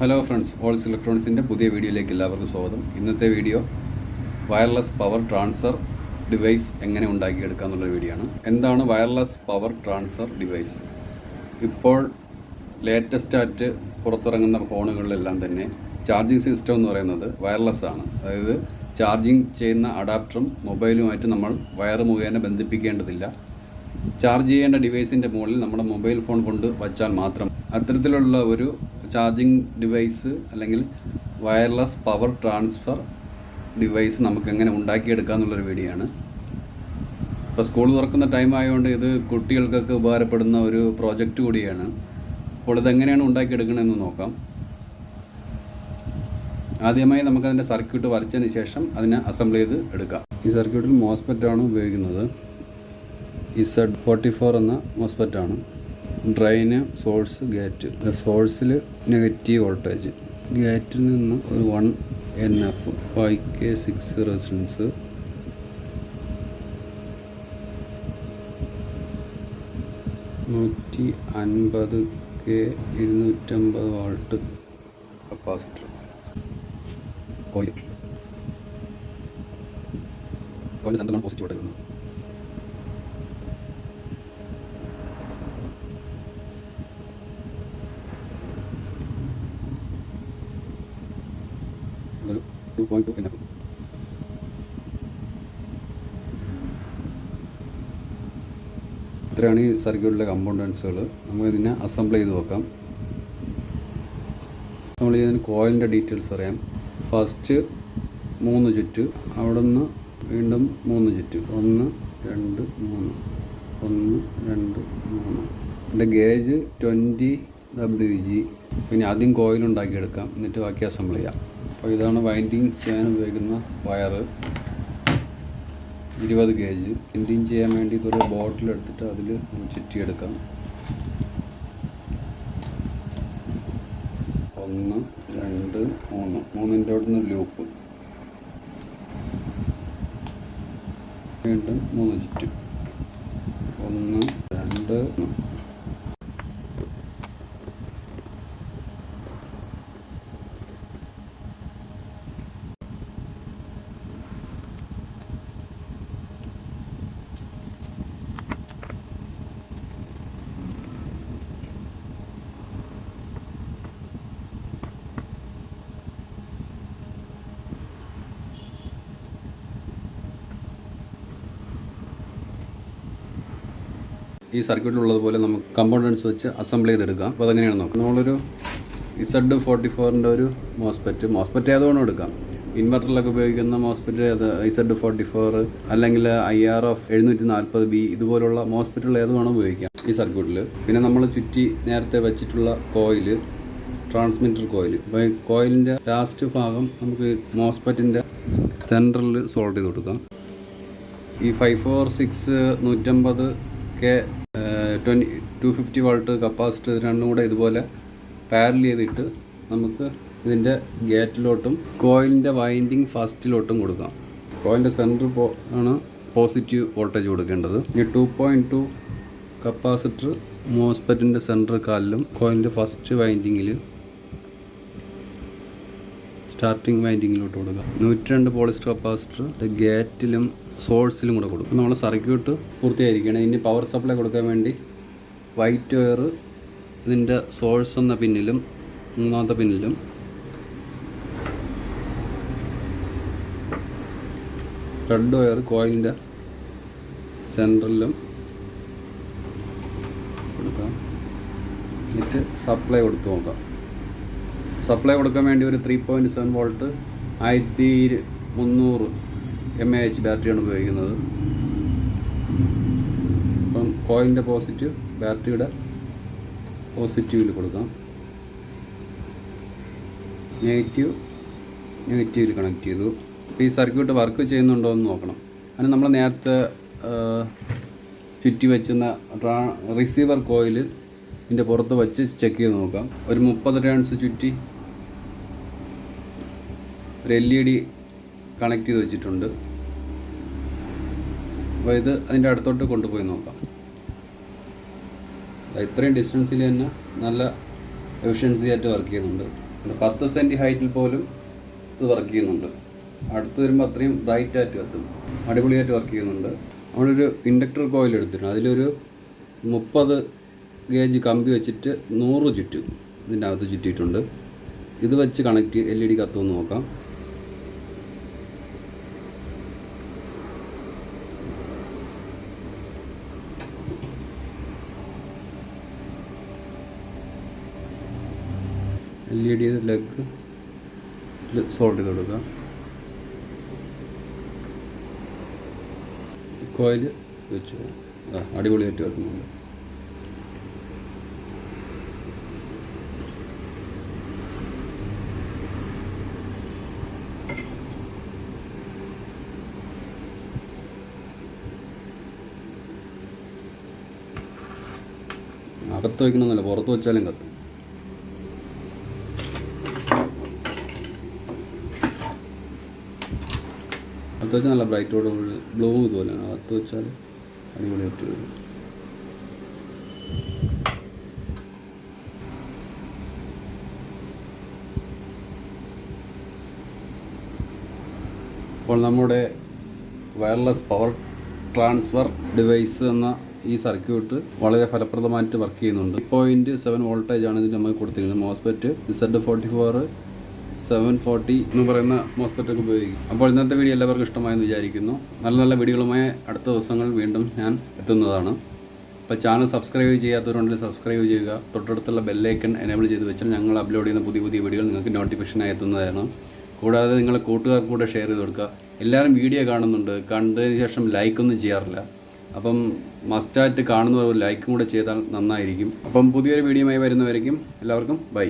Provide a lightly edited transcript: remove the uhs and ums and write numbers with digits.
Hello friends, ഓൾസ് ഇലക്ട്രോണിക്സിൻ്റെ പുതിയ വീഡിയോയിലേക്ക് എല്ലാവർക്കും സ്വാഗതം. ഇന്നത്തെ video wireless power transfer device എങ്ങനെ ഉണ്ടാക്കിയെടുക്കുക എന്നുള്ള വീഡിയോ ആണ്. എന്താണ് വയർലെസ് പവർ ട്രാൻസ്ഫർ ഡിവൈസ്? ഇപ്പോൾ ലേറ്റസ്റ്റ് ആയിട്ട് പുറത്തിറങ്ങുന്ന ഫോണുകളിലെല്ലാം തന്നെ ചാർജിങ് സിസ്റ്റം എന്ന് പറയുന്നത് വയർലെസ് ആണ്. അതായത് ചാർജിങ് ചെയ്യുന്ന അഡാപ്റ്ററും മൊബൈലുമായിട്ട് നമ്മൾ വയർ മുഖേന ബന്ധിപ്പിക്കേണ്ടതില്ല. ചാർജ് ചെയ്യേണ്ട ഡിവൈസിൻ്റെ മുകളിൽ നമ്മുടെ മൊബൈൽ ഫോൺ കൊണ്ട് വച്ചാൽ മാത്രം അത്തരത്തിലുള്ള ഒരു ചാർജിങ് ഡിവൈസ് അല്ലെങ്കിൽ വയർലെസ് പവർ ട്രാൻസ്ഫർ ഡിവൈസ് നമുക്ക് എങ്ങനെ ഉണ്ടാക്കിയെടുക്കുക എന്നുള്ളൊരു വീഡിയോ ആണ്. ഇപ്പോൾ സ്കൂൾ തുറക്കുന്ന ടൈം ആയതുകൊണ്ട് ഇത് കുട്ടികൾക്കൊക്കെ ഉപകാരപ്പെടുന്ന ഒരു പ്രോജക്റ്റ് കൂടിയാണ്. അപ്പോൾ ഇതെങ്ങനെയാണ് ഉണ്ടാക്കിയെടുക്കണമെന്ന് നോക്കാം. ആദ്യമായി നമുക്കതിൻ്റെ സർക്യൂട്ട് വരച്ചതിന് ശേഷം അതിനെ അസംബിൾ ചെയ്ത് എടുക്കാം. ഈ സർക്യൂട്ടിൽ മോസ്ഫെറ്റ് ആണ് ഉപയോഗിക്കുന്നത്. Z44 എന്ന മോസ്ഫെറ്റ് ആണ്. Drain, source, gate. സോഴ്സിൽ നെഗറ്റീവ് വോൾട്ടേജ്, ഗേറ്റിൽ നിന്ന് ഒരു 1 NF 5K6 resistance, K 250 volt capacitor. Coil സെൻറ്ററിലാണ് പോസിറ്റീവ് വോൾട്ടേജ്. ഒരു 2.2 NF. ഇത്രയാണ് ഈ സർക്യൂട്ടിലെ കമ്പോണൻസുകൾ. നമുക്കിതിനെ അസംബിൾ ചെയ്ത് നോക്കാം. അസംബിൾ ചെയ്തതിന് കോയിലിൻ്റെ ഡീറ്റെയിൽസ് അറിയാം. ഫസ്റ്റ് 3 ചുറ്റ്, അവിടെ നിന്ന് വീണ്ടും 3 ചുറ്റ്, 1 2 3, 1 2 3. എൻ്റെ ഗേജ് 20 WG. പിന്നെ ആദ്യം കോയിൽ ഉണ്ടാക്കിയെടുക്കാം, എന്നിട്ട് ബാക്കി അസംബിൾ ചെയ്യാം. അപ്പോൾ ഇതാണ് വൈൻഡിങ് ചെയ്യാൻ ഉപയോഗിക്കുന്ന വയർ. 20 ഗേജ്. വൈൻഡിങ് ചെയ്യാൻ വേണ്ടി ഇതൊരു ബോട്ടിൽ എടുത്തിട്ട് അതിൽ ചുറ്റിയെടുക്കാം. 1 2 3, 3ൻ്റെ അവിടെ നിന്ന് ലൂപ്പ്, വീണ്ടും 3 ചുറ്റ്, 1 2 3. ഈ സർക്യൂട്ടിലുള്ളതുപോലെ നമുക്ക് കമ്പോണൻസ് വെച്ച് അസംബിൾ ചെയ്തെടുക്കാം. അപ്പോൾ അതെങ്ങനെയാണ് നോക്കാം. നമ്മളൊരു Z44ൻ്റെ ഒരു മോസ്ഫെറ്റ് ഏതുവേണം എടുക്കാം. ഇൻവെർട്ടറിലൊക്കെ ഉപയോഗിക്കുന്ന മോസ്ഫെറ്റ് Z44 അല്ലെങ്കിൽ IRF 740B ഇതുപോലുള്ള മോസ്ഫെറ്റുകൾ ഏത് വേണം ഉപയോഗിക്കാം ഈ സർക്യൂട്ടിൽ. പിന്നെ നമ്മൾ ചുറ്റി നേരത്തെ വെച്ചിട്ടുള്ള കോയിൽ, ട്രാൻസ്മിറ്റർ കോയിൽ. അപ്പോൾ ഈ കോയിലിൻ്റെ ലാസ്റ്റ് ഭാഗം നമുക്ക് മോസ്ഫെറ്റിൻ്റെ സെൻറ്ററിൽ സോൾഡ് ചെയ്ത് കൊടുക്കാം. ഈ 546 150 K 250 വാൾട്ട് കപ്പാസിറ്റർ രണ്ടും കൂടെ ഇതുപോലെ പാരൽ ചെയ്തിട്ട് നമുക്ക് ഇതിൻ്റെ ഗേറ്റിലോട്ടും കോയിലിൻ്റെ വൈൻഡിങ് ഫസ്റ്റിലോട്ടും കൊടുക്കാം. കോയിലിൻ്റെ സെൻറ്റർ ആണ് പോസിറ്റീവ് വോൾട്ടേജ് കൊടുക്കേണ്ടത്. ഈ 2.2 കപ്പാസിറ്റർ മോസ്ഫെറ്റിൻ്റെ സെൻറ്റർ കാലിലും കോയിലിൻ്റെ ഫസ്റ്റ് വൈൻഡിങ്ങിൽ സ്റ്റാർട്ടിങ് വൈൻഡിങ്ങിലോട്ട് കൊടുക്കാം. 102 പോളിസ്റ്റർ കപ്പാസിറ്റർ ഗേറ്റിലും സോഴ്സിലും കൂടെ കൊടുക്കും. നമ്മൾ സർക്യൂട്ട് പൂർത്തിയായിരിക്കുകയാണ്. ഇനി പവർ സപ്ലൈ കൊടുക്കാൻ വേണ്ടി വൈറ്റ് വയർ ഇതിൻ്റെ സോഴ്സ് എന്ന പിന്നിലും 3ാമത്തെ പിന്നിലും, റെഡ് വയർ കോയിലിൻ്റെ സെൻറ്ററിലും കൊടുക്കാം. എന്നിട്ട് സപ്ലൈ കൊടുത്ത് നോക്കാം. സപ്ലൈ കൊടുക്കാൻ വേണ്ടി ഒരു 3.7 വോൾട്ട് 1300 mAh ബാറ്ററിയാണ് ഉപയോഗിക്കുന്നത്. അപ്പം കോയിലിൻ്റെ പോസിറ്റീവ് ബാറ്ററിയുടെ പോസിറ്റീവിൽ കൊടുക്കാം. നെഗറ്റീവിൽ കണക്ട് ചെയ്തു. അപ്പോൾ ഈ സർക്യൂട്ട് വർക്ക് ചെയ്യുന്നുണ്ടോ എന്ന് നോക്കണം. അതിന് നമ്മൾ നേരത്തെ ചുറ്റി വെച്ചുന്ന റിസീവർ കോയിൽ ഇതിൻ്റെ പുറത്ത് വെച്ച് ചെക്ക് ചെയ്ത് നോക്കാം. ഒരു 30 ടേൺസ് ചുറ്റി ഒരു LED കണക്ട് ചെയ്ത് വെച്ചിട്ടുണ്ട്. അപ്പോൾ ഇത് അതിൻ്റെ അടുത്തോട്ട് കൊണ്ടുപോയി നോക്കാം. ഇത്രയും ഡിസ്റ്റൻസിൽ തന്നെ നല്ല എഫിഷ്യൻസി ആയിട്ട് വർക്ക് ചെയ്യുന്നുണ്ട്. 10 സെൻറ്റ് ഹൈറ്റിൽ പോലും ഇത് വർക്ക് ചെയ്യുന്നുണ്ട്. അടുത്ത് വരുമ്പോൾ അത്രയും ബ്രൈറ്റായിട്ട് കത്തും, അടിപൊളിയായിട്ട് വർക്ക് ചെയ്യുന്നുണ്ട്. നമ്മളൊരു ഇൻഡക്ടർ കോയിൽ എടുത്തിട്ടുണ്ട്, അതിലൊരു 30 ഗേജ് കമ്പി വെച്ചിട്ട് 100 ചുറ്റ് ഇതിൻ്റെ അകത്ത് ചുറ്റിയിട്ടുണ്ട്. ഇത് വെച്ച് കണക്ട് LED കത്തുമെന്ന് നോക്കാം. LED ലെഗ് സോൾഡ് ചെയ്ത് കൊടുക്കുക. കോയിൽ വെച്ചു, അടിപൊളിയായിട്ട് കത്തുന്നുണ്ട്. അകത്ത് വയ്ക്കണമെന്നല്ല, പുറത്ത് വെച്ചാലും കത്തും. അകത്ത് വെച്ചാൽ നല്ല ബ്രൈറ്റോട് ബ്ലൂ ഇതുപോലെ, അകത്ത് വെച്ചാൽ അടിപൊളിയായിട്ട് വരും. അപ്പോൾ നമ്മുടെ വയർലെസ് പവർ ട്രാൻസ്ഫർ ഡിവൈസ് എന്ന ഈ സർക്യൂട്ട് വളരെ ഫലപ്രദമായിട്ട് വർക്ക് ചെയ്യുന്നുണ്ട്. 0.7 വോൾട്ടേജ് ആണ് ഇതിന് നമ്മൾ കൊടുത്തിരിക്കുന്നത്. മോസ്ഫെറ്റ് Z44 740 എന്ന് പറയുന്ന മോസ്ഫെറ്റൊക്കെ ഉപയോഗിക്കും. അപ്പോൾ ഇന്നത്തെ വീഡിയോ എല്ലാവർക്കും ഇഷ്ടമായെന്ന് വിചാരിക്കുന്നു. നല്ല നല്ല വീഡിയോകളുമായി അടുത്ത ദിവസങ്ങൾ വീണ്ടും ഞാൻ എത്തുന്നതാണ്. അപ്പോൾ ചാനൽ സബ്സ്ക്രൈബ് ചെയ്യാത്തവരുണ്ടെങ്കിൽ സബ്സ്ക്രൈബ് ചെയ്യുക. തൊട്ടടുത്തുള്ള ബെല്ലൈക്കൺ എനേബിൾ ചെയ്ത് വെച്ചാൽ ഞങ്ങൾ അപ്ലോഡ് ചെയ്യുന്ന പുതിയ പുതിയ വീഡിയോകൾ നിങ്ങൾക്ക് നോട്ടിഫിക്കേഷനായി എത്തുന്നതാണ്. കൂടാതെ നിങ്ങളെ കൂട്ടുകാർക്ക് കൂടെ ഷെയർ ചെയ്ത് കൊടുക്കുക. എല്ലാവരും വീഡിയോ കാണുന്നുണ്ട്, കണ്ടതിന് ശേഷം ലൈക്കൊന്നും ചെയ്യാറില്ല. അപ്പം മസ്റ്റായിട്ട് കാണുന്നവർ ലൈക്കും കൂടെ ചെയ്താൽ നന്നായിരിക്കും. അപ്പം പുതിയൊരു വീഡിയോയുമായി വരുന്നവരേക്കും എല്ലാവർക്കും ബൈ.